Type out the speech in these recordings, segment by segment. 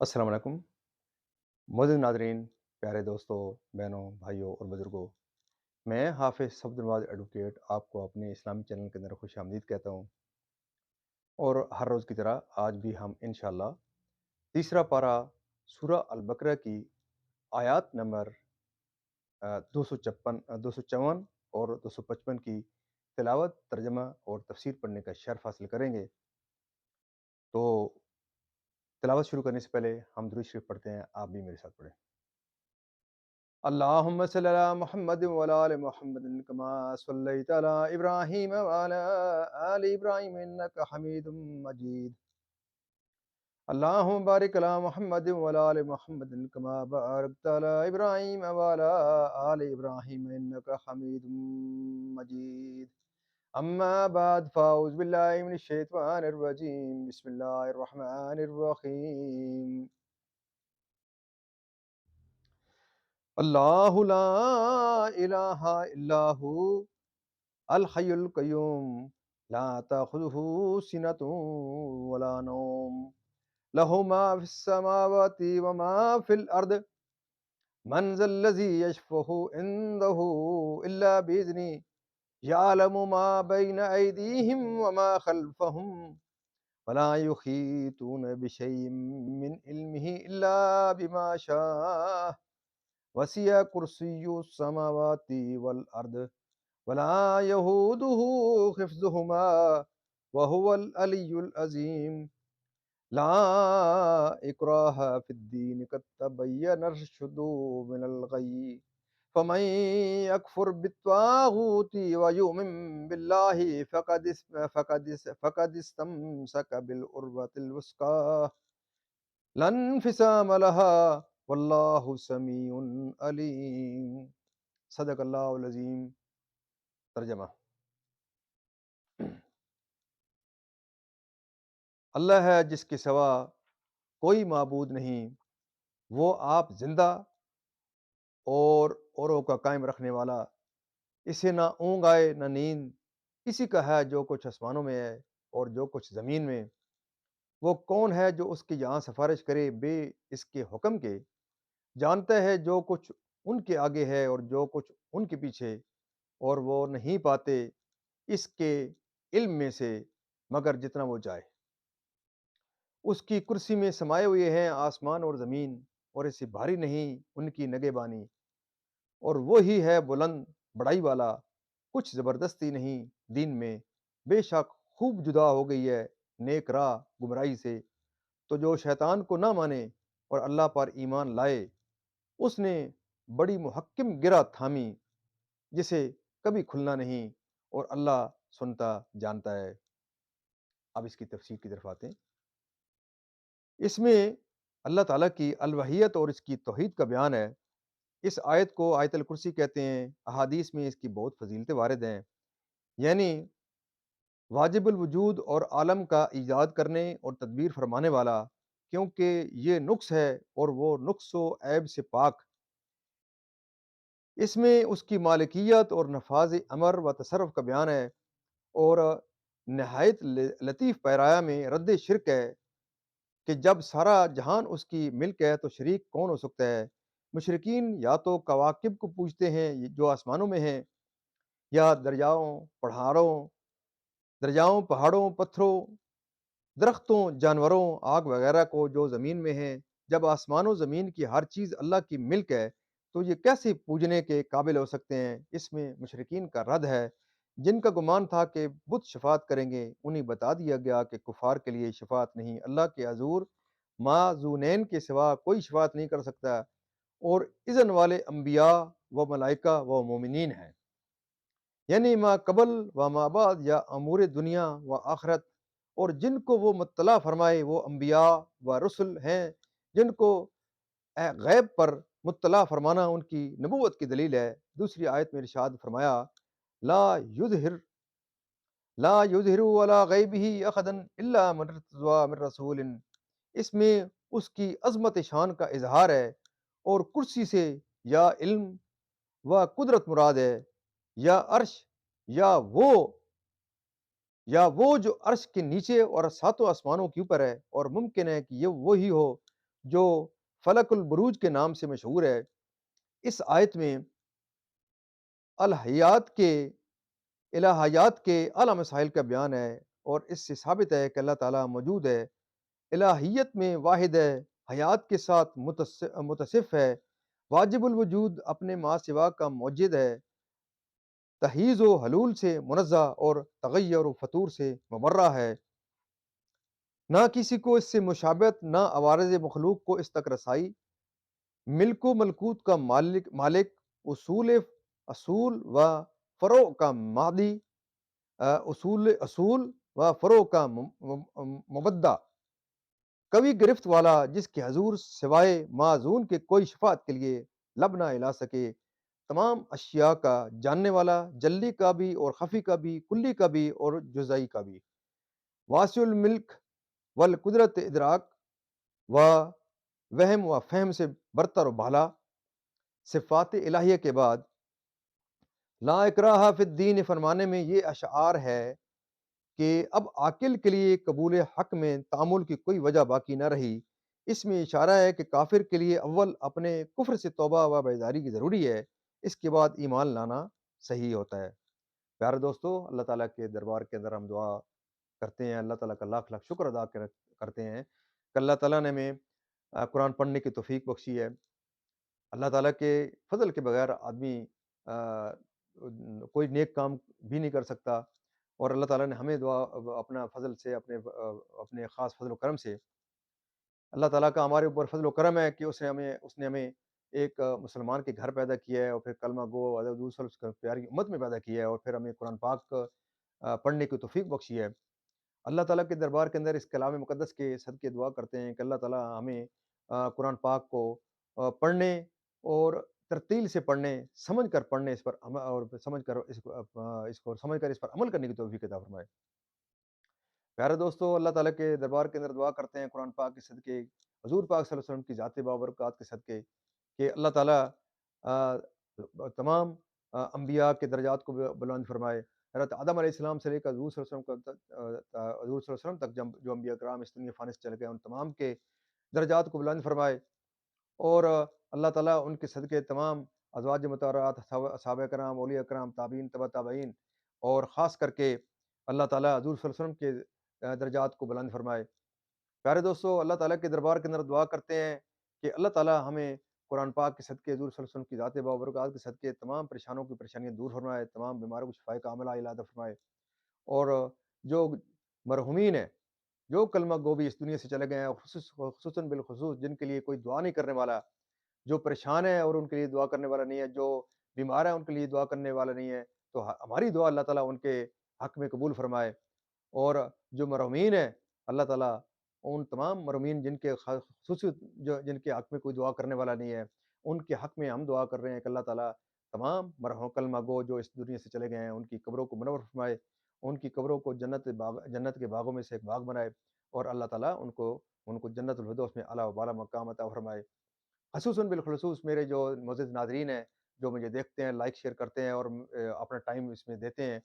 السلام علیکم معزز ناظرین، پیارے دوستوں، بہنوں، بھائیوں اور بزرگوں۔ میں حافظ صفدر نواز ایڈوکیٹ آپ کو اپنے اسلامی چینل کے اندر خوش آمدید کہتا ہوں، اور ہر روز کی طرح آج بھی ہم انشاءاللہ تیسرا پارہ سورہ البقرہ کی آیات نمبر 254 اور 255 کی تلاوت، ترجمہ اور تفسیر پڑھنے کا شرف حاصل کریں گے۔ تو تلاوت شروع کرنے سے پہلے ہم درود شریف پڑھتے ہیں، آپ بھی میرے ساتھ پڑھیں۔ اللهم صل على محمد وعلى آل محمد كما صليت على إبراهيم وعلى آل إبراهيم إنك حميد مجيد. اللهم بارك على محمد وعلى آل محمد كما باركت على إبراهيم وعلى آل إبراهيم إنك حميد مجيد. أما بعد فأعوذ بالله من الشيطان الرجيم. بسم الله الرحمن الرحيم. اللہ لا الہ الا ہو الحی القیوم لا تأخذہ سنۃ ولا نوم لہ ما فی السماوات وما فی الارض من ذا الذی یشفع عنده الا بإذنہ یعلم ما بین ایدیہم وما خلفہم ولا یحیطون بشیء من علمہ الا بما شاء وسع کرسی السماوات والارض ولا يهوده حفظهما وهو العلی العظیم. لا اکراہ فی الدین قد تبین الرشد من الغی فمن یکفر بالطاغوت ویؤمن باللہ فقد استمسک بالعروۃ الوثقی لا انفصام لها واللہ سمیع علیم. صدق اللہ العظیم. ترجمہ: اللہ ہے جس کے سوا کوئی معبود نہیں، وہ آپ زندہ اور اوروں کا قائم رکھنے والا، اسے نہ اونگ آئے نہ نیند، اسی کا ہے جو کچھ آسمانوں میں ہے اور جو کچھ زمین میں. وہ کون ہے جو اس کی یہاں سفارش کرے بے اس کے حکم کے؟ جانتا ہے جو کچھ ان کے آگے ہے اور جو کچھ ان کے پیچھے، اور وہ نہیں پاتے اس کے علم میں سے مگر جتنا وہ چاہے. اس کی کرسی میں سمائے ہوئے ہیں آسمان اور زمین، اور اسے بھاری نہیں ان کی نگہبانی. اور وہی ہے بلند بڑائی والا، کچھ زبردستی نہیں دین میں. بے شک خوب جدا ہو گئی ہے نیک راہ گمراہی سے. تو جو شیطان کو نہ مانے اور اللہ پر ایمان لائے، اس نے بڑی محکم گرہ تھامی جسے کبھی کھلنا نہیں، اور اللہ سنتا جانتا ہے. اب اس کی تفسیر کی طرف آتے ہیں. اس میں اللہ تعالیٰ کی الوحیت اور اس کی توحید کا بیان ہے. اس آیت کو آیت الکرسی کہتے ہیں. احادیث میں اس کی بہت فضیلتیں وارد ہیں، یعنی واجب الوجود اور عالم کا ایجاد کرنے اور تدبیر فرمانے والا، کیونکہ یہ نقص ہے اور وہ نقص و عیب سے پاک. اس میں اس کی مالکیت اور نفاذ امر و تصرف کا بیان ہے، اور نہایت لطیف پیرایا میں رد شرک ہے کہ جب سارا جہان اس کی ملک ہے تو شریک کون ہو سکتا ہے؟ مشرکین یا تو کواکب کو پوجتے ہیں جو آسمانوں میں ہیں، یا دریاؤں پہاڑوں پتھروں درختوں جانوروں آگ وغیرہ کو جو زمین میں ہیں. جب آسمان و زمین کی ہر چیز اللہ کی ملک ہے تو یہ کیسے پوجنے کے قابل ہو سکتے ہیں؟ اس میں مشرکین کا رد ہے. جن کا گمان تھا کہ بت شفاعت کریں گے، انہیں بتا دیا گیا کہ کفار کے لیے شفاعت نہیں، اللہ کے حضور معذونین کے سوا کوئی شفاعت نہیں کر سکتا، اور اذن والے انبیاء و ملائکہ و مومنین ہیں. یعنی ما قبل و ما بعد، یا امور دنیا و آخرت. اور جن کو وہ مطلع فرمائے وہ انبیاء و رسل ہیں، جن کو غیب پر مطلع فرمانا ان کی نبوت کی دلیل ہے. دوسری آیت میں ارشاد فرمایا، لا یظہر لا یظہر علی غیبہ احدا الا من ارتضی من رسول. اس میں اس کی عظمت شان کا اظہار ہے، اور کرسی سے یا علم و قدرت مراد ہے، یا عرش، یا وہ یا وہ جو عرش کے نیچے اور ساتوں آسمانوں کے اوپر ہے. اور ممکن ہے کہ یہ وہی ہو جو فلق البروج کے نام سے مشہور ہے، اس آیت میں الحیات کے الہیات کے اعلیٰ مسائل کا بیان ہے، اور اس سے ثابت ہے کہ اللہ تعالیٰ موجود ہے، الہیت میں واحد ہے، حیات کے ساتھ متصف ہے، واجب الوجود اپنے ما سوا کا موجد ہے، تحیز و حلول سے منزہ اور تغیر و فطور سے مبرہ ہے، نہ کسی کو اس سے مشابہت، نہ عوارض مخلوق کو اس تک رسائی، ملک و ملکوت کا مالک، اصول اصول و فروع کا مادی، اصول و فروع کا مبدع، کبھی گرفت والا، جس کے حضور سوائے معزون کے کوئی شفاعت کے لیے لب نہ ہلا سکے، تمام اشیاء کا جاننے والا، جلی کا بھی اور خفی کا بھی، کلی کا بھی اور جزئی کا بھی، واسع الملک والقدرت، ادراک و وہم و فہم سے برتر و بالا، صفات الہیہ کے بعد لا اکراہ فی الدین فرمانے میں یہ اشعار ہے کہ اب عاقل کے لیے قبول حق میں تعامل کی کوئی وجہ باقی نہ رہی۔ اس میں اشارہ ہے کہ کافر کے لیے اول اپنے کفر سے توبہ و بیداری کی ضروری ہے، اس کے بعد ایمان لانا صحیح ہوتا ہے۔ پیارے دوستو، اللہ تعالیٰ کے دربار کے اندر ہم دعا کرتے ہیں، اللہ تعالیٰ کا لاکھ لاکھ شکر ادا کرتے ہیں کہ اللہ تعالیٰ نے ہمیں قرآن پڑھنے کی توفیق بخشی ہے۔ اللہ تعالیٰ کے فضل کے بغیر آدمی آ، کوئی نیک کام بھی نہیں کر سکتا، اور اللہ تعالیٰ نے ہمیں اپنا فضل سے، اپنے خاص فضل و کرم سے، اللہ تعالیٰ کا ہمارے اوپر فضل و کرم ہے کہ اس نے ہمیں ایک مسلمان کے گھر پیدا کیا ہے، اور پھر کلمہ گو حضرت حضور صلی اللہ علیہ وسلم کی پیاری امت میں پیدا کیا ہے، اور پھر ہمیں قرآن پاک پڑھنے کی توفیق بخشی ہے۔ اللہ تعالیٰ کے دربار کے اندر اس کلام مقدس کے صدقے دعا کرتے ہیں کہ اللہ تعالیٰ ہمیں قرآن پاک کو پڑھنے اور ترتیل سے پڑھنے، سمجھ کر پڑھنے، اس پر اور سمجھ کر اس پر عمل کرنے کی توفیق عطا فرمائے۔ پیارے دوستو، اللہ تعالیٰ کے دربار کے اندر دعا کرتے ہیں قرآن پاک کے صدقے، حضور پاک صلی اللہ علیہ وسلم کی ذات بابرکات کے صدقے، کہ اللہ تعالیٰ تمام انبیاء کے درجات کو بلند فرمائے، حضرت آدم علیہ السلام سے لے کر حضور صلی اللہ علیہ وسلم حضور صلی اللہ علیہ وسلم تک جو انبیاء کرام اس دنیا فانس چل گئے، ان تمام کے درجات کو بلند فرمائے، اور اللہ تعالیٰ ان کے صدقے تمام ازواج مطہرات، صحابہ کرام، اولیاء کرام، تابعین، تبع تابعین، اور خاص کر کے اللہ تعالیٰ حضور صلی اللہ علیہ وسلم کے درجات کو بلند فرمائے۔ پیارے دوستو، اللہ تعالیٰ کے دربار کے اندر دعا کرتے ہیں کہ اللہ تعالیٰ ہمیں قرآن پاک کے صدقے، حضور صلی اللہ علیہ وسلم کی ذات بابرکات کے صدقے تمام پریشانوں کی پریشانیاں دور فرمائے، تمام بیماروں کو شفائے کاملہ عطا فرمائے، اور جو مرحومین ہیں، جو کلمہ گو بھی اس دنیا سے چلے گئے ہیں، خصوصاً بالخصوص جن کے لیے کوئی دعا نہیں کرنے والا، جو پریشان ہے اور ان کے لیے دعا کرنے والا نہیں ہے، جو بیمار ہے ان کے لیے دعا کرنے والا نہیں ہے، تو ہماری دعا اللہ تعالیٰ ان کے حق میں قبول فرمائے، اور جو مرحومین ہیں، اللہ تعالیٰ ان تمام مرحومین جن کے خصوصی جن کے حق میں کوئی دعا کرنے والا نہیں ہے، ان کے حق میں ہم دعا کر رہے ہیں کہ اللہ تعالیٰ تمام مرحوم کلمہ گو جو اس دنیا سے چلے گئے ہیں، ان کی قبروں کو منور فرمائے، ان کی قبروں کو جنت کے باغوں میں سے ایک باغ بنائے، اور اللہ تعالیٰ ان کو جنت الفردوس میں اعلیٰ و بالا مقام عطا فرمائے۔ خصوصاً بالخصوص میرے جو معزز ناظرین ہیں، جو مجھے دیکھتے ہیں، لائک شیئر کرتے ہیں، اور اپنا ٹائم اس میں دیتے ہیں،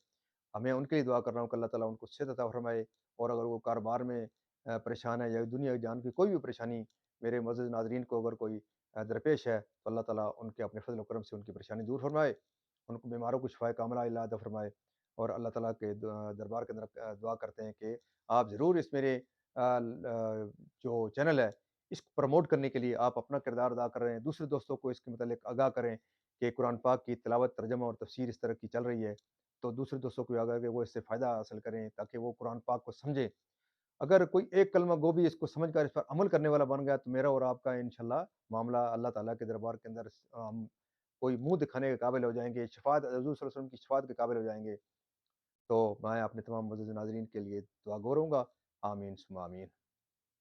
میں ان کے لیے دعا کر رہا ہوں کہ اللہ تعالیٰ ان کو صحت عطا فرمائے، اور اگر وہ کاروبار میں پریشان ہے، یا دنیا جان کی کوئی بھی پریشانی میرے معزز ناظرین کو اگر کوئی درپیش ہے، تو اللہ تعالیٰ ان کے اپنے فضل و کرم سے ان کی پریشانی دور فرمائے، ان کو بیماروں کو شفائے کاملہ عطا فرمائے، اور اللہ تعالیٰ کے دربار کے اندر دعا کرتے ہیں کہ آپ ضرور اس میرے جو چینل ہے، اس کو پروموٹ کرنے کے لیے آپ اپنا کردار ادا کر رہے ہیں، دوسرے دوستوں کو اس کے متعلق آگاہ کریں کہ قرآن پاک کی تلاوت، ترجمہ اور تفسیر اس طرح کی چل رہی ہے، تو دوسرے دوستوں کو بھی آگاہ کہ وہ اس سے فائدہ حاصل کریں، تاکہ وہ قرآن پاک کو سمجھیں۔ اگر کوئی ایک کلمہ گو بھی اس کو سمجھ کر اس پر عمل کرنے والا بن گیا، تو میرا اور آپ کا انشاءاللہ معاملہ اللہ تعالیٰ کے دربار کے اندر ہم کوئی منہ دکھانے کے قابل ہو جائیں گے، شفاعت حضور صلی اللہ علیہ وسلم کی شفاعت کے قابل ہو جائیں گے۔ تو میں اپنے تمام معزز ناظرین کے لیے دعا گو رہوں گا۔ آمین ثم آمین۔